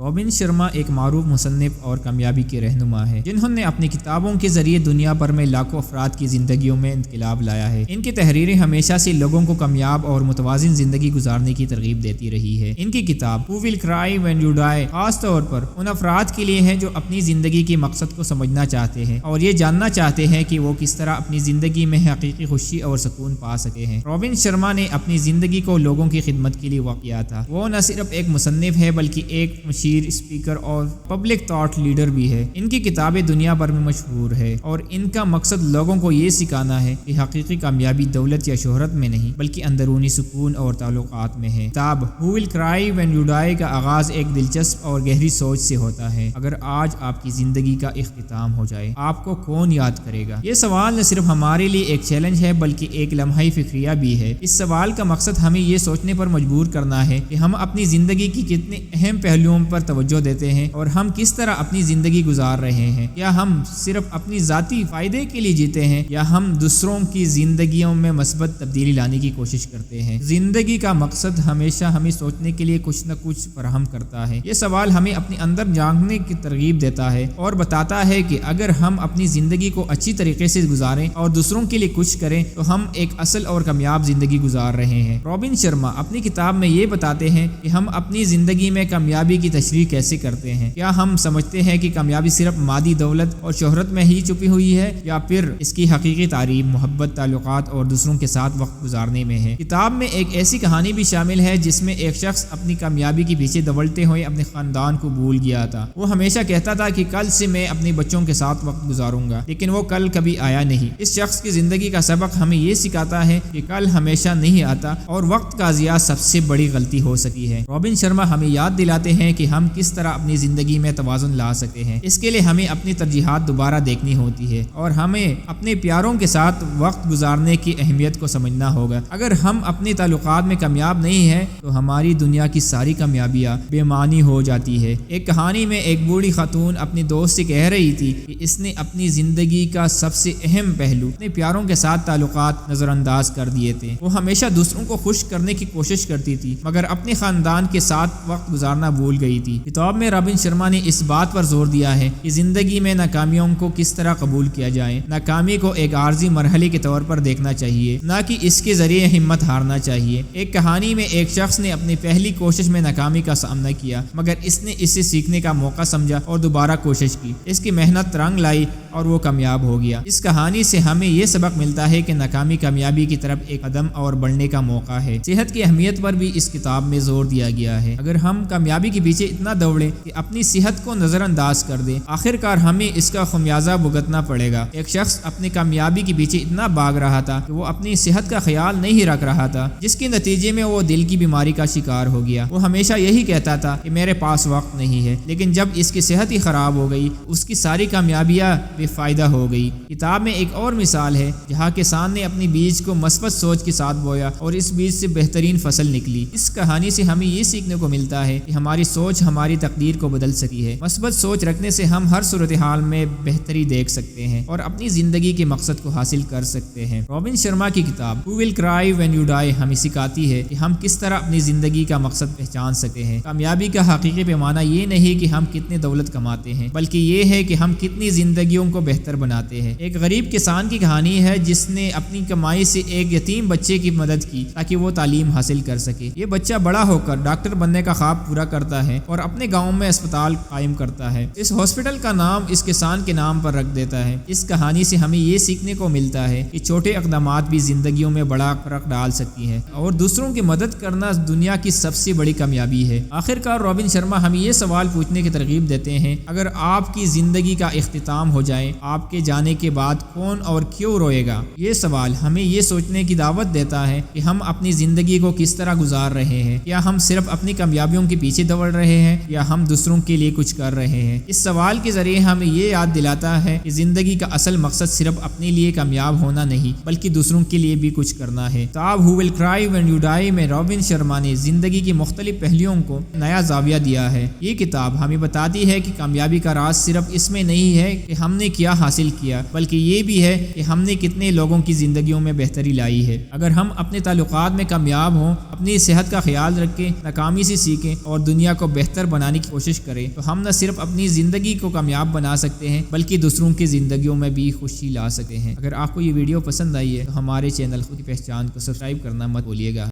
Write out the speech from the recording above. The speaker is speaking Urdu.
رابن شرما ایک معروف مصنف اور کامیابی کے رہنما ہے جنہوں نے اپنی کتابوں کے ذریعے دنیا بھر میں لاکھوں افراد کی زندگیوں میں انقلاب لایا ہے۔ ان کی تحریریں ہمیشہ سے لوگوں کو کامیاب اور متوازن زندگی گزارنے کی ترغیب دیتی رہی ہے۔ ان کی کتاب Who Will Cry When You Die خاص طور پر ان افراد کے لیے ہے جو اپنی زندگی کے مقصد کو سمجھنا چاہتے ہیں اور یہ جاننا چاہتے ہیں کہ وہ کس طرح اپنی زندگی میں حقیقی خوشی اور سکون پا سکے ہیں۔ رابن شرما نے اپنی زندگی کو لوگوں کی خدمت کے لیے وقف کیا تھا۔ وہ نہ صرف ایک مصنف ہے بلکہ ایک مشیر، اسپیکر اور پبلک تھاٹ لیڈر بھی ہے۔ ان کی کتابیں دنیا بھر میں مشہور ہے اور ان کا مقصد لوگوں کو یہ سکھانا ہے کہ حقیقی کامیابی دولت یا شہرت میں نہیں بلکہ اندرونی سکون اور تعلقات میں ہے۔ کتاب Who Will Cry When You Die کا آغاز ایک دلچسپ اور گہری سوچ سے ہوتا ہے۔ اگر آج آپ کی زندگی کا اختتام ہو جائے آپ کو کون یاد کرے گا؟ یہ سوال نہ صرف ہمارے لیے ایک چیلنج ہے بلکہ ایک لمحہ فکریہ بھی ہے۔ اس سوال کا مقصد ہمیں یہ سوچنے پر مجبور کرنا ہے کہ ہم اپنی زندگی کی کتنے اہم پہلوؤں پر توجہ دیتے ہیں اور ہم کس طرح اپنی زندگی گزار رہے ہیں۔ کیا ہم صرف اپنی ذاتی فائدے کے لیے جیتے ہیں یا ہم دوسروں کی زندگیوں میں مثبت تبدیلی لانے کی کوشش کرتے ہیں؟ زندگی کا مقصد ہمیشہ ہمیں سوچنے کے لیے کچھ نہ کچھ فراہم کرتا ہے۔ یہ سوال ہمیں اپنے اندر جھانکنے کی ترغیب دیتا ہے اور بتاتا ہے کہ اگر ہم اپنی زندگی کو اچھی طریقے سے گزاریں اور دوسروں کے لیے کچھ کریں تو ہم ایک اصل اور کامیاب زندگی گزار رہے ہیں۔ رابن شرما اپنی کتاب میں یہ بتاتے ہیں کہ ہم اپنی زندگی میں کامیابی کی تشریح کیسے کرتے ہیں۔ کیا ہم سمجھتے ہیں کہ کامیابی صرف مادی دولت اور شہرت میں ہی چھپی ہوئی ہے یا پھر اس کی حقیقی تعریف محبت، تعلقات اور دوسروں کے ساتھ وقت گزارنے میں ہے؟ کتاب میں ایک ایسی کہانی بھی شامل ہے جس میں ایک شخص اپنی کامیابی کے پیچھے دوڑتے ہوئے اپنے خاندان کو بھول گیا تھا۔ وہ ہمیشہ کہتا تھا کہ کل سے میں اپنے بچوں کے ساتھ وقت گزاروں گا، لیکن وہ کل کبھی آیا نہیں۔ اس شخص کی زندگی کا سبق ہمیں یہ سکھاتا ہے کہ کل ہمیشہ نہیں آتا اور وقت کا ضیاع سب سے بڑی غلطی ہو سکتی ہے۔ رابن شرما ہمیں یاد دلاتے ہیں کہ ہم کس طرح اپنی زندگی میں توازن لا سکتے ہیں۔ اس کے لیے ہمیں اپنی ترجیحات دوبارہ دیکھنی ہوتی ہے اور ہمیں اپنے پیاروں کے ساتھ وقت گزارنے کی اہمیت کو سمجھنا ہوگا۔ اگر ہم اپنے تعلقات میں کامیاب نہیں ہیں تو ہماری دنیا کی ساری کامیابیاں بے معنی ہو جاتی ہے۔ ایک کہانی میں ایک بوڑھی خاتون اپنی دوست سے کہہ رہی تھی کہ اس نے اپنی زندگی کا سب سے اہم پہلو اپنے پیاروں کے ساتھ تعلقات نظر انداز کر دیے تھے۔ وہ ہمیشہ دوسروں کو خوش کرنے کی کوشش کرتی تھی مگر اپنے خاندان کے ساتھ وقت گزارنا بھول گئی تھی۔ کتاب میں رابن شرما نے اس بات پر زور دیا ہے کہ زندگی میں ناکامیوں کو کس طرح قبول کیا جائے۔ ناکامی کو ایک عارضی مرحلے کے طور پر دیکھنا چاہیے، نہ کہ اس کے ذریعے ہمت ہارنا چاہیے۔ ایک کہانی میں ایک شخص نے اپنی پہلی کوشش میں ناکامی کا سامنا کیا مگر اس نے اسے سیکھنے کا موقع سمجھا اور دوبارہ کوشش کی۔ اس کی محنت رنگ لائی اور وہ کامیاب ہو گیا۔ اس کہانی سے ہمیں یہ سبق ملتا ہے کہ ناکامی کامیابی کی طرف ایک قدم اور بڑھنے کا موقع ہے۔ صحت کی اہمیت پر بھی اس کتاب میں زور دیا گیا ہے۔ اگر ہم کامیابی کے پیچھے اتنا دوڑیں کہ اپنی صحت کو نظر انداز کر دیں آخر کار ہمیں اس کا خمیازہ بھگتنا پڑے گا۔ ایک شخص اپنی کامیابی کے پیچھے اتنا بھاگ رہا تھا کہ وہ اپنی صحت کا خیال نہیں رکھ رہا تھا جس کے نتیجے میں وہ دل کی بیماری کا شکار ہو گیا۔ وہ ہمیشہ یہی کہتا تھا کہ میرے پاس وقت نہیں ہے، لیکن جب اس کی صحت ہی خراب ہو گئی اس کی ساری کامیابیاں بے فائدہ ہو گئی۔ کتاب میں ایک اور مثال ہے جہاں کسان نے اپنی بیج کو مثبت سوچ کے ساتھ بویا اور اس بیج سے بہترین فصل نکلی۔ اس کہانی سے ہمیں یہ سیکھنے کو ملتا ہے کہ ہماری سوچ ہماری تقدیر کو بدل سکتی ہے۔ مثبت سوچ رکھنے سے ہم ہر صورتحال میں بہتری دیکھ سکتے ہیں اور اپنی زندگی کے مقصد کو حاصل کر سکتے ہیں۔ رابن شرما کی کتاب Who Will Cry When You Die ہمیں سکھاتی ہے کہ ہم کس طرح اپنی زندگی کا مقصد پہچان سکتے ہیں۔ کامیابی کا حقیقی پیمانہ یہ نہیں کہ ہم کتنے دولت کماتے ہیں بلکہ یہ ہے کہ ہم کتنی زندگیوں کو بہتر بناتے ہیں۔ ایک غریب کسان کی کہانی ہے جس نے اپنی کمائی سے ایک یتیم بچے کی مدد کی تاکہ وہ تعلیم حاصل کر سکے۔ یہ بچہ بڑا ہو کر ڈاکٹر بننے کا خواب پورا کرتا ہے اور اپنے گاؤں میں اسپتال قائم کرتا ہے۔ اس ہاسپٹل کا نام اس کسان کے نام پر رکھ دیتا ہے۔ اس کہانی سے ہمیں یہ سیکھنے کو ملتا ہے کہ چھوٹے اقدامات بھی زندگیوں میں بڑا فرق ڈال سکتی ہیں اور دوسروں کی مدد کرنا دنیا کی سب سے بڑی کامیابی ہے۔ آخر کار رابن شرما ہمیں یہ سوال پوچھنے کی ترغیب دیتے ہیں، اگر آپ کی زندگی کا اختتام ہو جائے آپ کے جانے کے بعد کون اور کیوں روئے گا؟ یہ سوال ہمیں یہ سوچنے کی دعوت دیتا ہے کہ ہم اپنی زندگی کو کس طرح گزار رہے ہیں۔ کیا ہم صرف اپنی کامیابیوں کے پیچھے دوڑ رہے ہیں یا ہم دوسروں کے لیے کچھ کر رہے ہیں؟ اس سوال کے ذریعے ہمیں یہ یاد دلاتا ہے کہ زندگی کا اصل مقصد صرف اپنے لیے کامیاب ہونا نہیں بلکہ دوسروں کے لیے بھی کچھ کرنا ہے۔ کتاب Who Will Cry When You Die میں رابن شرما نے زندگی کی مختلف پہلوؤں کو نیا زاویہ دیا ہے۔ یہ کتاب ہمیں بتاتی ہے کہ کامیابی کا راز صرف اس میں نہیں ہے کہ ہم نے کیا حاصل کیا بلکہ یہ بھی ہے کہ ہم نے کتنے لوگوں کی زندگیوں میں بہتری لائی ہے۔ اگر ہم اپنے تعلقات میں کامیاب ہوں، اپنی صحت کا خیال رکھیں، ناکامی سے سیکھیں اور دنیا کو بہتر بہتر بنانے کی کوشش کریں تو ہم نہ صرف اپنی زندگی کو کامیاب بنا سکتے ہیں بلکہ دوسروں کی زندگیوں میں بھی خوشی لا سکتے ہیں۔ اگر آپ کو یہ ویڈیو پسند آئی ہے تو ہمارے چینل خود کی پہچان کو سبسکرائب کرنا مت بھولیے گا۔